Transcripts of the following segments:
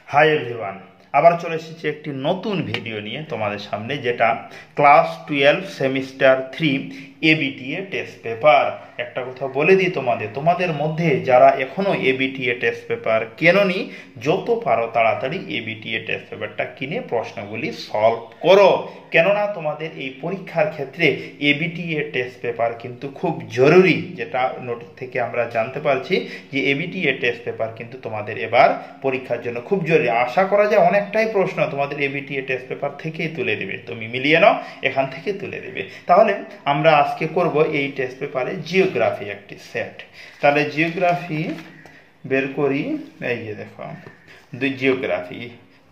Hi everyone, আবার চলে এসেছি একটি নতুন ভিডিও নিয়ে তোমাদের সামনে, যেটা class 12 semester 3 ABTA test paper. একটা কথা বলে দিই তোমাদের মধ্যে যারা এখনো এবিটিএ টেস্ট পেপার কেননি, যত পারো তাড়াতাড়ি এবিটিএ টেস্ট পেপারটা কিনে প্রশ্নগুলি সলভ করো। কেননা তোমাদের এই পরীক্ষার ক্ষেত্রে এবিটিএ টেস্ট পেপার কিন্তু খুব জরুরি। যেটা নোট থেকে আমরা জানতে পারছি যে এবিটিএ টেস্ট পেপার কিন্তু তোমাদের এবার পরীক্ষার জন্য খুব জরুরি। আশা করা যায় অনেকটাই প্রশ্ন তোমাদের এবিটিএ টেস্ট পেপার থেকেই তুলে দেবে, তুমি মিলিয়ে নাও, এখান থেকে তুলে দেবে। তাহলে আমরা আজকে করব এই টেস্ট পেপারে জিওগ্রাফি একটি সেট। তাহলে জিওগ্রাফি বের করি, এই যে দেখো জিওগ্রাফি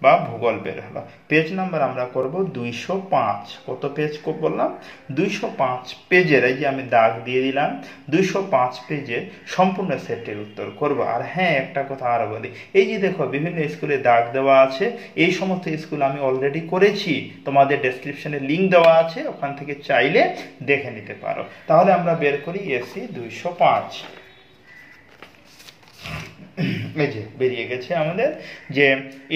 বা ভূগোল বের হলো। পেজ নাম্বার আমরা করব 205। কত পেজ বললাম? 205 পেজের, এই যে আমি দাগ দিয়ে দিলাম, 205 পেজের সম্পূর্ণ সেটের উত্তর করব। আর হ্যাঁ, একটা কথা আরো বলি, এই যে দেখো বিভিন্ন স্কুলে দাগ দেওয়া আছে, এই সমস্ত স্কুল আমি অলরেডি করেছি, তোমাদের ডেসক্রিপশনে লিঙ্ক দেওয়া আছে, ওখান থেকে চাইলে দেখে নিতে পারো। তাহলে আমরা বের করি এসি 205। এই যে বেরিয়ে গেছে আমাদের যে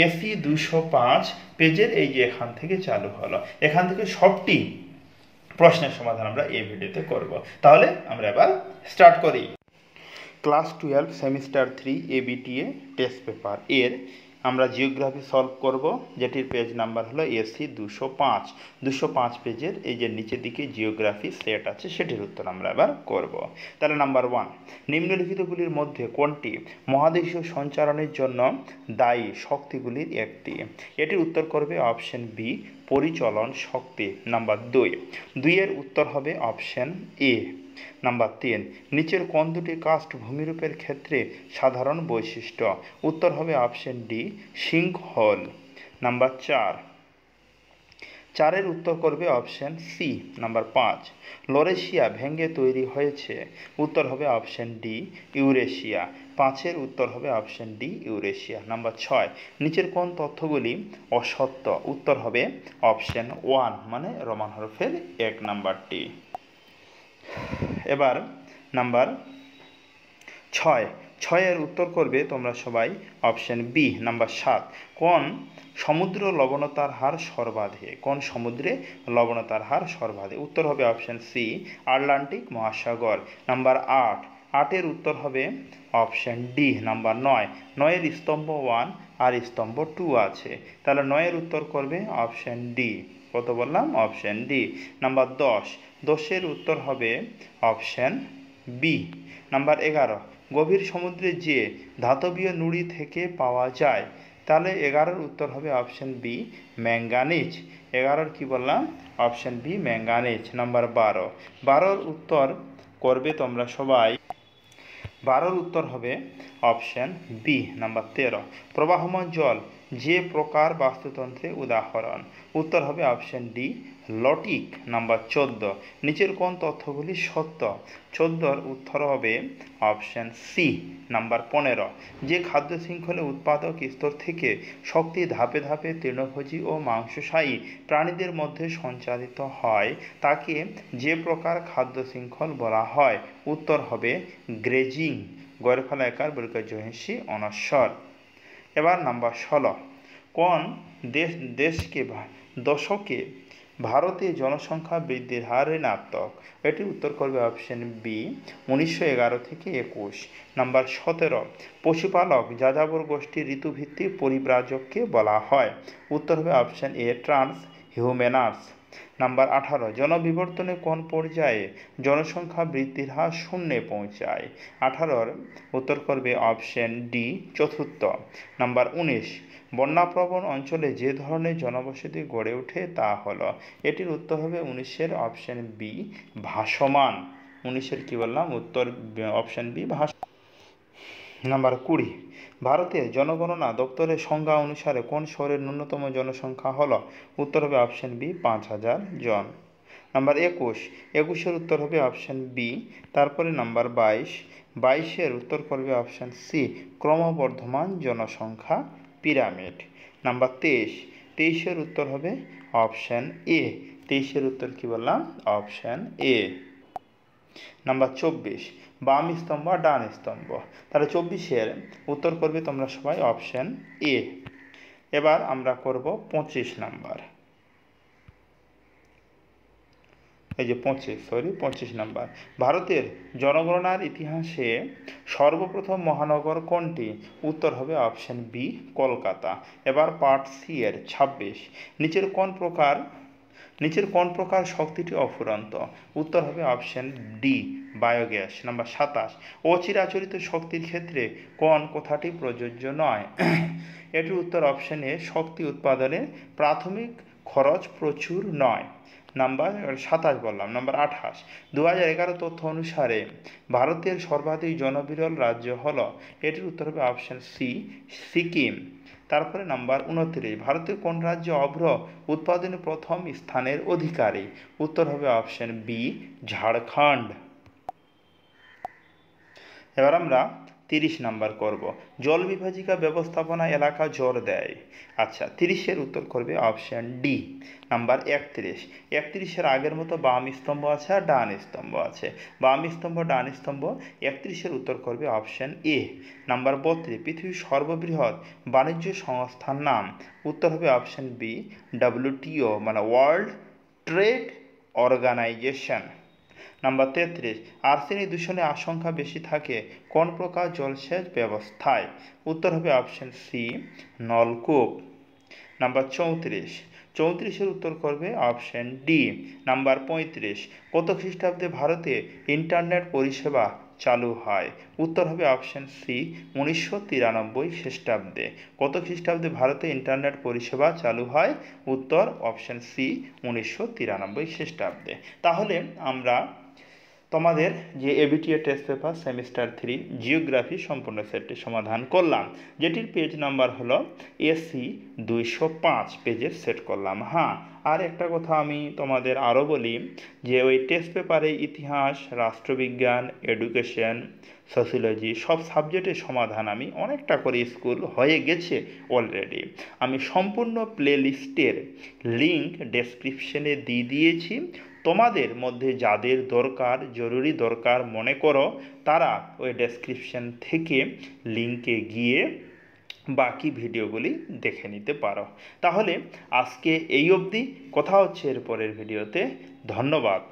এসি 205 পেজের, এই যে এখান থেকে চালু হলো, এখান থেকে সবটি প্রশ্নের সমাধান আমরা এই ভিডিওতে করব। তাহলে আমরা এবার স্টার্ট করি। Class 12 semester 3 ABTA test paper এর আমরা জিওগ্রাফি সলভ করব, যেটির পেজ নাম্বার হলো এসি 205। 205 পেজের এই যে নিচের দিকে জিওগ্রাফি সেট আছে, সেটির উত্তর আমরা এবার করব। তাহলে নাম্বার 1, নিম্নলিখিতগুলির মধ্যে কোনটি মহাদেশীয় সঞ্চারণের জন্য দায়ী শক্তিগুলির একটি? এটির উত্তর করবে অপশন বি, পরিচলন শক্তি। নাম্বার 2 এর উত্তর হবে অপশন এ। নাম্বার 3, নিচের কোন দুটি কাস্ট ভূমিরূপের ক্ষেত্রে সাধারণ বৈশিষ্ট্য? উত্তর হবে অপশন ডি, সিঙ্কহোল। নাম্বার 4 এর উত্তর করবে অপশন সি। নাম্বার 5, লরেশিয়া ভেঙে তৈরি হয়েছে? উত্তর হবে অপশন ডি, ইউরেশিয়া। 5 এর উত্তর হবে অপশন ডি, ইউরেশিয়া। নাম্বার 6, নিচের কোন তথ্যগুলি অসত্য? উত্তর হবে অপশন 1, মানে রোমান হরফের 1 নাম্বারটি। এবার নাম্বার 6 এর উত্তর করবে তোমরা সবাই অপশন বি। নাম্বার 7, কোন সমুদ্র লবণতার হার সর্বাধিক? কোন সমুদ্রে লবণতার হার সর্বাধিক? উত্তর হবে অপশন সি, আটলান্টিক মহাসাগর। নাম্বার 8 এর উত্তর হবে অপশন ডি। নাম্বার 9 এর স্তম্ভ 1 আর স্তম্ভ 2 আছে, তাহলে 9 এর উত্তর করবে অপশন ডি। কত বললাম? Option D. নাম্বার 10 এর উত্তর হবে অপশন বি। নাম্বার 11, গভীর সমুদ্রে যে ধাতবীয় নুড়ি থেকে পাওয়া যায়? তাহলে 11 উত্তর হবে অপশন বি, ম্যাঙ্গানিজ। 11 কি বললাম? Option B, manganese. নাম্বার 12 উত্তর করবে তোমরা সবাই, 12 উত্তর হবে অপশন বি। নাম্বার 13, প্রবাহমান জল যে প্রকার বাস্তুতন্ত্রে উদাহরণ? উত্তর হবে অপশন ডি, লটিক। নাম্বার 14, নিচের কোন তথ্যগুলি সত্য? 14 উত্তর হবে অপশন সি। নাম্বার 15, যে খাদ্য শৃঙ্খলে উৎপাদক স্তর থেকে শক্তি ধাপে ধাপে তৃণভোজী ও মাংসাশী প্রাণীদের মধ্যে সঞ্চারিত হয় তাকে যে প্রকার খাদ্য শৃঙ্খল বলা হয়? উত্তর হবে গ্রেজিং। গরফলা একার বর্গের জহিষী অনস্বর। এবার নাম্বার 16, কোন দশকে ভারতে জনসংখ্যা বৃদ্ধির হার ঋণাত্মক? এটি উত্তর করবে অপশন বি, 1911 থেকে 21। নাম্বার 17, পশুপালক যাযাবর গোষ্ঠীর ঋতুভিত্তিক পরিব্রাজককে বলা হয়? উত্তর হবে অপশন এ, ট্রান্স হিউম্যানার্স। নাম্বার 18, জনবিবর্তনে কোন পর্যায়ে জনসংখ্যা বৃদ্ধির হার শূন্যে পৌঁছায়? 18 উত্তর করবে অপশন ডি, চতুর্থ। নাম্বার 19, বন্যাপ্রবণ অঞ্চলে যে ধরনের জনবসতি গড়ে ওঠে তা হলো? এটির উত্তর হবে 19 অপশন বি, ভাসমান। 19 কি বললাম? উত্তর অপশন বি, ভাসমান। নাম্বার 20, ভারতের জনগণনা দপ্তরের সংজ্ঞা অনুসারে কোন শহরের ন্যূনতম জনসংখ্যা হলো? উত্তর হবে অপশন বি, 5000 জন। নাম্বার 21 উত্তর হবে অপশন বি। তারপরে নাম্বার 22 উত্তর করবে অপশন সি, ক্রমবর্ধমান জনসংখ্যা পিরামিড। নাম্বার 23 উত্তর হবে অপশন এ। 23 উত্তর কি বললাম? Option A. নাম্বার 24, বাম স্তম্ভ আর ডান স্তম্ভ। তাহলে 24 উত্তর করবে তোমরা সবাই অপশন এ। এবার আমরা করব 25 নাম্বার। এই যে 25 নাম্বার। ভারতের জনগণনার ইতিহাসে সর্বপ্রথম মহানগর কোনটি? উত্তর হবে অপশন বি, কলকাতা। এবার পার্ট সি এর 26, নিচের কোন প্রকার শক্তিটি অফুরন্ত? উত্তর হবে অপশন ডি, বায়োগ্যাস। নাম্বার 27, অচিরাচরিত শক্তির ক্ষেত্রে কোন কথাটি প্রযোজ্য নয়? এটির উত্তর অপশন এ, শক্তি উৎপাদনের প্রাথমিক খরচ প্রচুর নয়। নাম্বার 27 বললাম। নাম্বার 28, 2011 তথ্য অনুসারে ভারতের সর্বাধিক জনবিরল রাজ্য হল? এটির উত্তর হবে অপশন সি, সিকিম। তারপরে নাম্বার 29, ভারতের কোন রাজ্য অভ্র উৎপাদনে প্রথম স্থানের অধিকারী? উত্তর হবে অপশন বি, ঝাড়খণ্ড। এবার আমরা 30 নাম্বার করব। জল বিভাজিকা ব্যবস্থাপনা এলাকা জোর দেয়। আচ্ছা, 30-এর উত্তর করবে অপশন ডি। নাম্বার 31 আগের মতো বাম স্তম্ভ আছে আর ডান স্তম্ভ আছে। বাম স্তম্ভ, ডান স্তম্ভ। 31-এর উত্তর করবে অপশন এ। নাম্বার 32, পৃথিবীর সর্ববৃহৎ বাণিজ্য সংস্থার নাম? উত্তর হবে অপশন বি, WTO, মানে world trade organisation. Number 33, arsenic দূষণের আশঙ্কা বেশি থাকে কোন প্রকার জলসেচ ব্যবস্থায়? উত্তর হবে অপশন সি, নলকূপ। নাম্বার 34-এর উত্তর করবে অপশন ডি। নাম্বার 35, কত খ্রিস্টাব্দে ভারতে ইন্টারনেট পরিষেবা চালু হয়? উত্তর হবে অপশন সি, 1993 খ্রিস্টাব্দে। কত খ্রিস্টাব্দে ভারতে ইন্টারনেট পরিষেবা চালু হয়? উত্তর অপশন সি, 1993 খ্রিস্টাব্দে। তাহলে আমরা তোমাদের যে ABTA test paper semester 3 geography সম্পূর্ণ সেটটি সমাধান করলাম, যেটির পেজ নাম্বার হলো এসি 205 পেজের সেট করলাম। হ্যাঁ, আর একটা কথা আমি তোমাদের আরও বলি যে ওই টেস্ট পেপারে ইতিহাস, রাষ্ট্রবিজ্ঞান, এডুকেশন, সোশিওলজি সব সাবজেক্টের সমাধান আমি অনেকটা করে স্কুল হয়ে গেছে অলরেডি। আমি সম্পূর্ণ প্লে লিস্টের লিঙ্ক ডেসক্রিপশনে দিয়ে দিয়েছি। তোমাদের মধ্যে যাদের জরুরি দরকার মনে করো, তারা ওই ডেসক্রিপশন থেকে লিঙ্কে গিয়ে বাকি ভিডিওগুলি দেখে নিতে পারো। তাহলে আজকে এই অবধি, কথা হচ্ছে এর পরের ভিডিওতে। ধন্যবাদ।